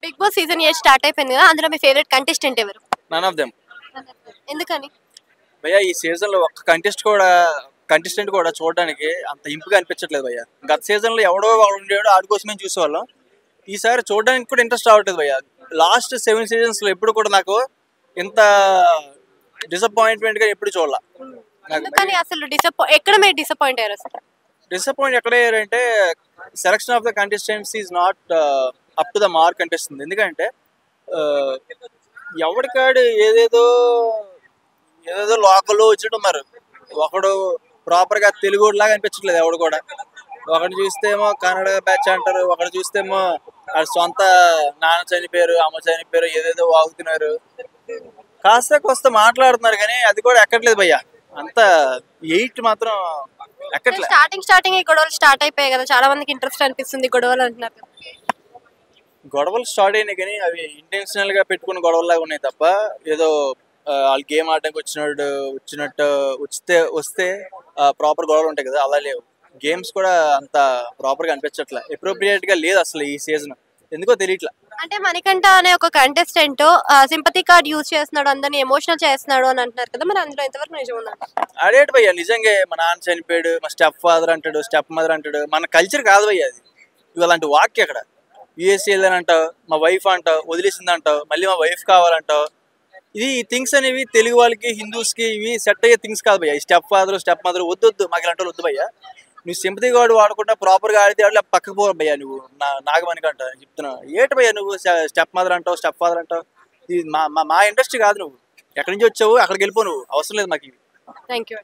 Big boss season 8 start అయిపోయింది కదా, అందులో మీ ఫేవరెట్ కంటెస్టెంట్ ఎవరు? None of them. ఎందుకని? భయ్యా ఈ సీజన్ లో ఒక్క కంటెస్టెంట్ కూడా చూడడానికి అంత ఇంపుగా అనిపించట్లేదు భయ్యా. గత సీజన్ లో ఎవడో ఒకడు ఉండేవాడు, ఆడి కోసమే చూసేవాళ్ళం. ఈసారి చూడడానికి కూడా ఇంట్రెస్ట్ రావట్లేదు భయ్యా. లాస్ట్ 7 సీజన్స్ లో ఎప్పుడు కూడా నాకు ఇంత డిసప్పాయింట్మెంట్ గా ఎప్పుడు చూడాల. ఎందుకని అసలు ఎక్కడ మీరు డిసప్పాయింట్ అయ్యారు అసలు? డిసప్పాయింట్ ఎక్కడ అయ్యారంటే selection of the contestants is not up to the mark అనిపిస్తుంది. ఎందుకంటే ఎవరికాడు ఏదేదో లోకల్లో వచ్చినట్టు ఉన్నారు. ఒకడు ప్రాపర్ గా తెలుగు లాగా అనిపించట్లేదు ఎవడు కూడా. ఒకటి చూస్తేమో కన్నడ బ్యాచ్ అంటారు, ఒకటి చూస్తేమో సొంత నాన్న చనిపోయారు, అమ్మ చనిపోయారు, ఏదేదో వాగుతున్నారు. కాస్త కొస్త మాట్లాడుతున్నారు కానీ అది కూడా ఎక్కట్లేదు భయ్యా. అంత 8 మాత్రం ఎక్కట్లేదు. స్టార్టింగ్ ఈ గొడవలు స్టార్ట్ అయిపోయాయి కదా, చాలా మందికి ఇంట్రెస్ట్ అనిపిస్తుంది గొడవలు అంటున్నారు కదా. గొడవలు స్టార్ట్ అయినాయి కానీ అవి ఇంటెన్షనల్ గా పెట్టుకున్న గొడవల్లాగా ఉన్నాయి తప్ప ఏదో వాళ్ళు గేమ్ ఆడడానికి వస్తే ప్రాపర్ గొడవలు ఉంటాయి కదా, అలా లేవు. గేమ్స్ కూడా అంత ప్రాపర్ గా అనిపించట్లే, అప్రోప్రియేట్ గా లేదు అసలు ఈ సీజన్. ఎందుకో తెలియట్లా. అంటే మణికంఠ అనే ఒక కంటెస్టెంట్ సింపతి కార్డ్ యూజ్ చేస్తున్నాడు, అందరిని ఎమోషనల్ చేస్తున్నాడు అని అంటున్నారు కదా, మరి అందులో ఎంతవరకు నిజం ఉందా? అడేటి భయ్యా, నిజంగా మా నాన్న చనిపోయాడు, మా స్టెప్ ఫాదర్ అంటాడు, స్టెప్ మదర్ అంటాడు. మన కల్చర్ కాదు భయ్యా అది. ఇలాంటి వాక్య అక్కడ యూఎస్ఏ వెళ్ళని అంటావు, మా వైఫ్ అంటావు, వదిలేసింది అంటావు, మళ్ళీ మా వైఫ్ కావాలంటావు. ఇది థింగ్స్ అనేవి తెలుగు వాళ్ళకి, హిందూస్ కి ఇవి సెట్ అయ్యే థింగ్స్ కాదు భయ్యా. ఈ స్టెప్ ఫాదర్, స్టెప్ మదర్ వద్దు, మాకు ఇలాంటి వద్దు భయ్యా. నువ్వు సింపతి కార్డు వాడకుండా ప్రాపర్ గా ఆడితే ఆడలే పక్కకు పోరు భయ్యా. నువ్వు నాగమణికంట చెప్తున్నావు ఏటి భయ్యా, నువ్వు స్టెప్ మదర్ అంటావు, స్టెప్ ఫాదర్ అంటావు. ఇది మా ఇండస్ట్రీ కాదు. నువ్వు ఎక్కడి నుంచి వచ్చావు, అక్కడికి వెళ్ళిపో, నువ్వు అవసరం లేదు మాకు ఇవి. Thank you.